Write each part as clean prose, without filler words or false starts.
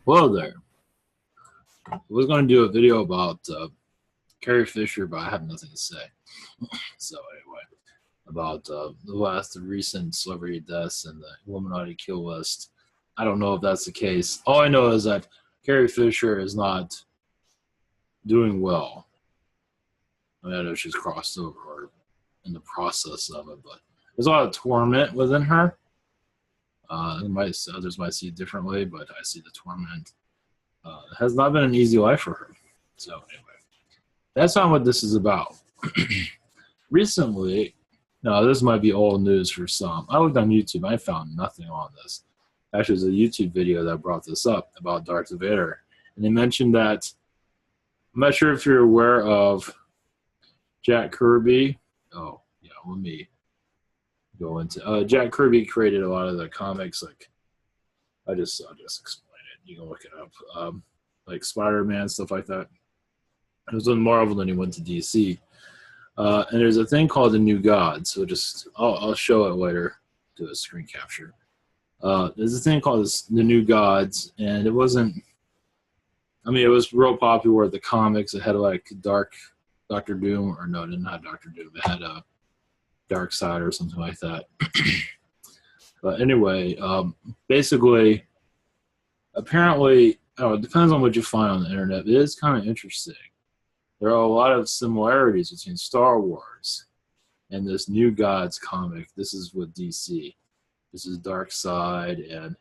Hello there. I was going to do a video about Carrie Fisher, but I have nothing to say. So anyway, about the recent celebrity deaths and the Illuminati kill list. I don't know if that's the case. All I know is that Carrie Fisher is not doing well. I mean, I know she's crossed over or in the process of it, but there's a lot of torment within her. Others might see it differently, but I see the torment. It has not been an easy life for her. So anyway, that's not what this is about. Recently, now this might be old news for some. I looked on YouTube. I found nothing on this. Actually, there's a YouTube video that brought this up about Darth Vader. And they mentioned that, I'm not sure if you're aware of Jack Kirby. Oh, yeah, let me go into Jack Kirby created a lot of the comics. Like, I'll just explain it. You can look it up. Like Spider-Man, stuff like that. It was in Marvel, then he went to DC. And there's a thing called the New Gods. So I'll show it later. Do a screen capture. There's a thing called the New Gods, and it wasn't. I mean, it was real popular with the comics. It had like Doctor Doom, or no, not Doctor Doom. It had a Darkseid or something like that. But anyway, basically, apparently, it depends on what you find on the internet. It is kind of interesting. There are a lot of similarities between Star Wars and this New Gods comic. This is with DC. This is Darkseid, and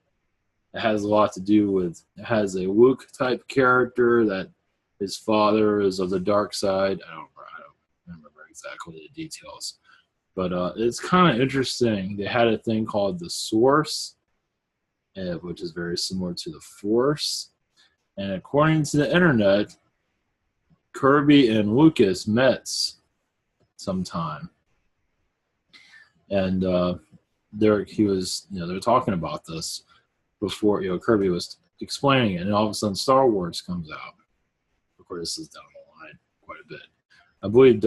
it has a lot to do with, it has a Luke type character that his father is of the dark side. I don't remember exactly the details. But it's kind of interesting. They had a thing called the Source, which is very similar to the Force. And according to the internet, Kirby and Lucas met sometime. And they were talking about this before, Kirby was explaining it, and all of a sudden Star Wars comes out. Of course, this is down the line quite a bit. I believe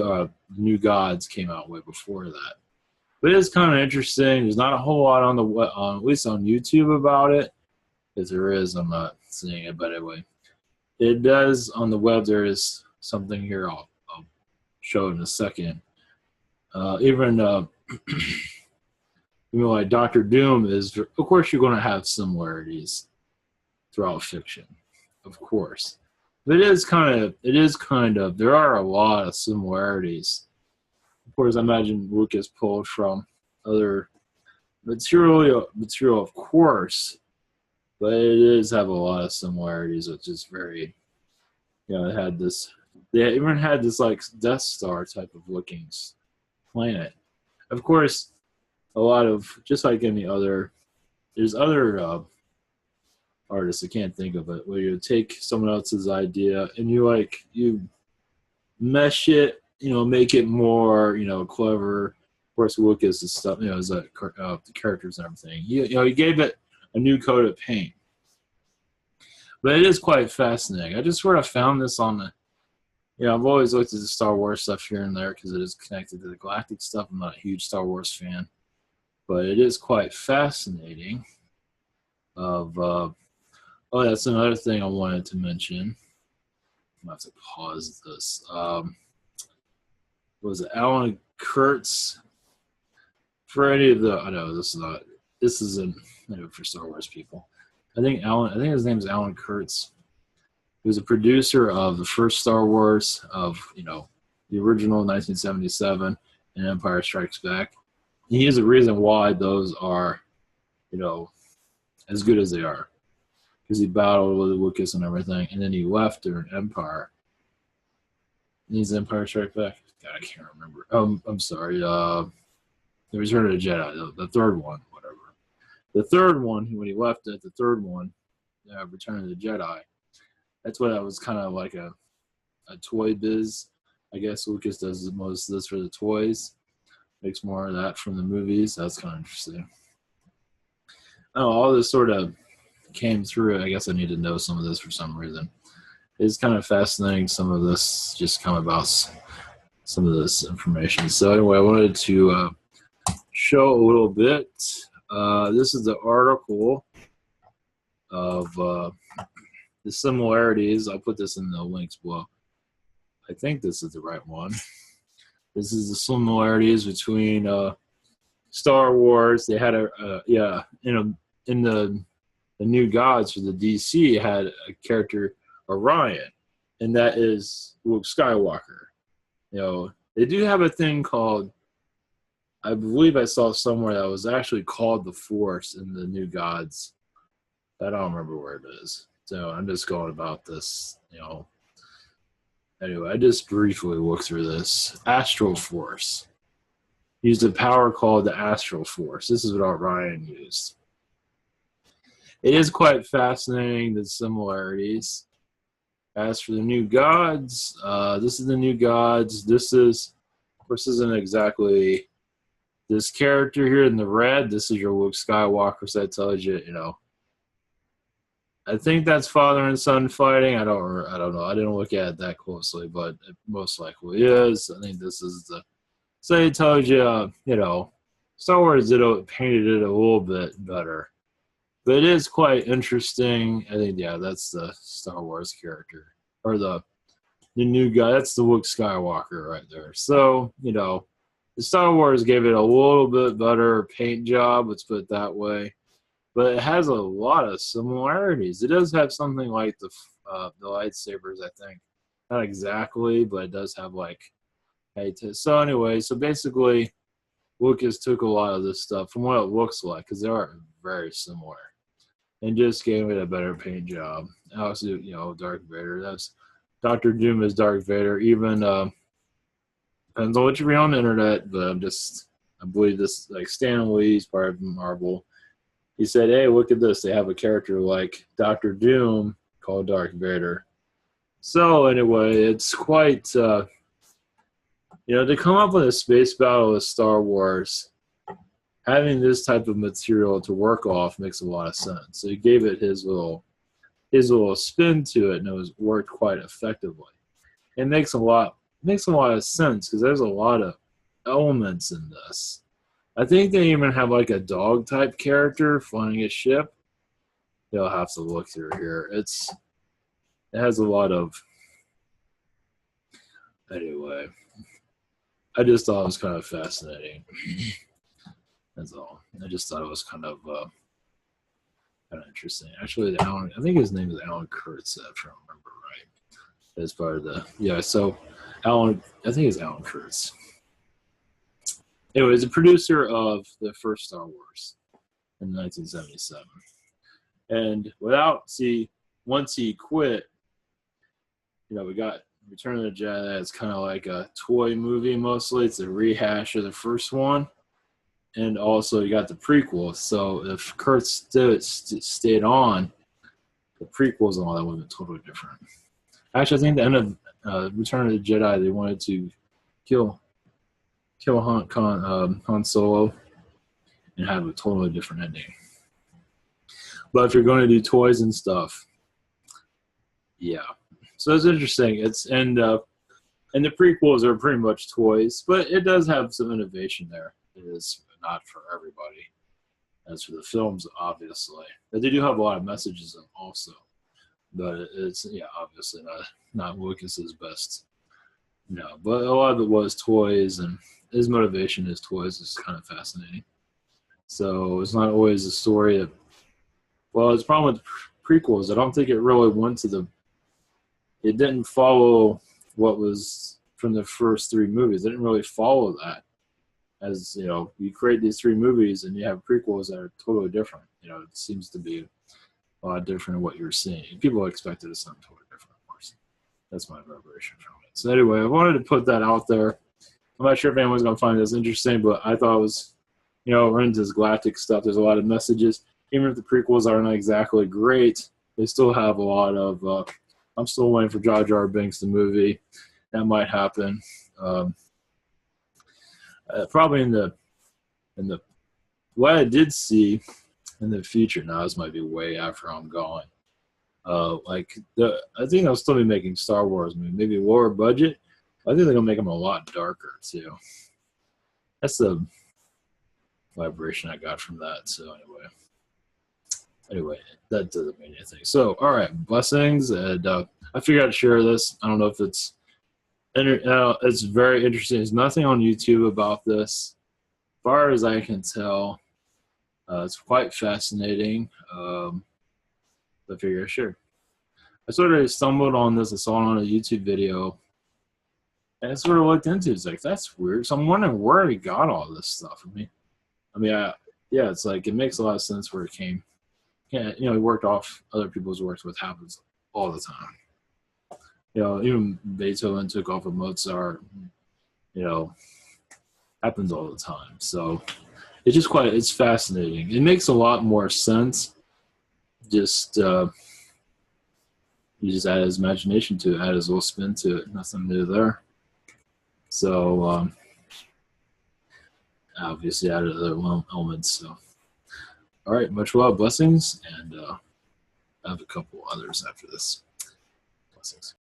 New Gods came out way before that. But it is kind of interesting. There's not a whole lot on at least on YouTube about it. If there is, I'm not seeing it. But anyway, it does on the web. There is something here. I'll show in a second. Even like Doctor Doom is, of course, you're going to have similarities throughout fiction, of course. But it is kind of, there are a lot of similarities. Of course, I imagine Lucas pulled from other material, of course, but it does have a lot of similarities, which is very, they even had this like Death Star type of looking planet. Of course, a lot of, just like any other, there's other artists, I can't think of it, where you take someone else's idea and you mesh it, make it more, clever. Of course, Lucas and stuff, is the characters and everything. He gave it a new coat of paint. But it is quite fascinating. I just sort of found this on the, I've always looked at the Star Wars stuff here and there because it is connected to the galactic stuff. I'm not a huge Star Wars fan. But it is quite fascinating. That's another thing I wanted to mention. I'm going to have to pause this. Was it Alan Kurtz? For any of the, I know this isn't for Star Wars people. I think his name is Alan Kurtz. He was a producer of the first Star Wars, of, the original 1977 and Empire Strikes Back. He is a reason why those are, as good as they are. Because he battled with Lucas and everything, and then he left during Empire. And he's Empire Strikes Back. God, I can't remember. I'm sorry. The Return of the Jedi, the third one, whatever. The third one, when he left it, the third one, Return of the Jedi, that's what I was kind of like a toy biz. I guess Lucas does most of this for the toys. Makes more of that from the movies. That's kind of interesting. All this sort of came through. I guess I need to know some of this for some reason. It's kind of fascinating. Some of this just come about some of this information. So anyway, I wanted to show a little bit. This is the article of the similarities. I'll put this in the links below. I think this is the right one. This is the similarities between Star Wars. They had in the New Gods for the DC had a character Orion, and that is Luke Skywalker. You know, they do have a thing called, I believe I saw somewhere that was actually called the Force in the New Gods. I don't remember where it is. So I'm just going about this, you know. Anyway, I just briefly looked through this. Astral Force. Used a power called the Astral Force. This is what Orion used. It is quite fascinating, the similarities. As for the New Gods, this is the New Gods. This is, of course, isn't exactly this character here in the red. This is your Luke Skywalker, so that tells you, you know. I think that's father and son fighting. I don't know. I didn't look at it that closely, but it most likely is. I think this is the. So it tells you, you know, Star Wars painted it a little bit better. But it is quite interesting. I think, yeah, that's the Star Wars character. Or the new guy. That's the Luke Skywalker right there. So, you know, the Star Wars gave it a little bit better paint job, let's put it that way. But it has a lot of similarities. It does have something like the lightsabers, I think. Not exactly, but it does have like. So anyway, so basically, Lucas took a lot of this stuff from what it looks like, because they are very similar, and just gave it a better paint job. Also, you know, Darth Vader. That's Dr. Doom is Darth Vader. Even depends on what you read on the internet, but I believe this, like Stan Lee's part of Marvel. He said, "Hey, look at this. They have a character like Dr. Doom called Darth Vader." So anyway, it's quite. You know, to come up with a space battle with Star Wars, having this type of material to work off makes a lot of sense. So he gave it his little spin to it, and it worked quite effectively. It makes a lot of sense because there's a lot of elements in this. I think they even have like a dog type character flying a ship. You'll have to look through here. It has a lot of. Anyway. I just thought it was kind of fascinating. That's all. I just thought it was kind of interesting. Actually, I think his name is Alan Kurtz, if I remember right. As part of so Alan, I think it's Alan Kurtz. Anyway, he's a producer of the first Star Wars in 1977. And once he quit, you know, we got Return of the Jedi. It's kind of like a toy movie mostly. It's a rehash of the first one. And also you got the prequels. So if Kurtz stayed on, the prequels and all that would have been totally different. Actually, I think the end of Return of the Jedi, they wanted to kill Han Solo and have a totally different ending. But if you're going to do toys and stuff, yeah. So it's interesting. And the prequels are pretty much toys, but it does have some innovation there. It is not for everybody. As for the films, obviously, but they do have a lot of messages in them also. But it's obviously not Lucas's best. No, but a lot of it was toys, and his motivation is toys. Is kind of fascinating. So it's not always a story of. Well, it's problem with prequels. I don't think it really went to the. It didn't follow what was from the first three movies. It didn't really follow that. As you know, you create these three movies and you have prequels that are totally different. You know, it seems to be a lot different than what you're seeing. People expected something totally different, of course. That's my revelation from it. So anyway, I wanted to put that out there. I'm not sure if anyone's going to find this interesting, but I thought it was, you know, we're into this galactic stuff. There's a lot of messages. Even if the prequels are not exactly great, they still have a lot of. I'm still waiting for Jar Jar Binks, the movie. That might happen. Probably in the what I did see in the future. Now this might be way after I'm going. I think they'll still be making Star Wars movies, maybe lower budget. I think they're gonna make them a lot darker too. That's the vibration I got from that. So anyway, Anyway, that doesn't mean anything. So, all right, blessings, and I figured I'd share this. I don't know if it's very interesting. There's nothing on YouTube about this, as far as I can tell. It's quite fascinating. I figured I'd share. I sort of stumbled on this. I saw it on a YouTube video, and I sort of looked into it. It's like, that's weird. So I'm wondering where he got all this stuff. Yeah, it's like it makes a lot of sense where it came. Yeah, he worked off other people's works, which happens all the time. Even Beethoven took off of Mozart. Happens all the time. So it's fascinating. It makes a lot more sense. Just you just add his imagination to it, add his little spin to it. Nothing new there. So obviously added other elements. So all right, much love, blessings, and I have a couple others after this. Blessings.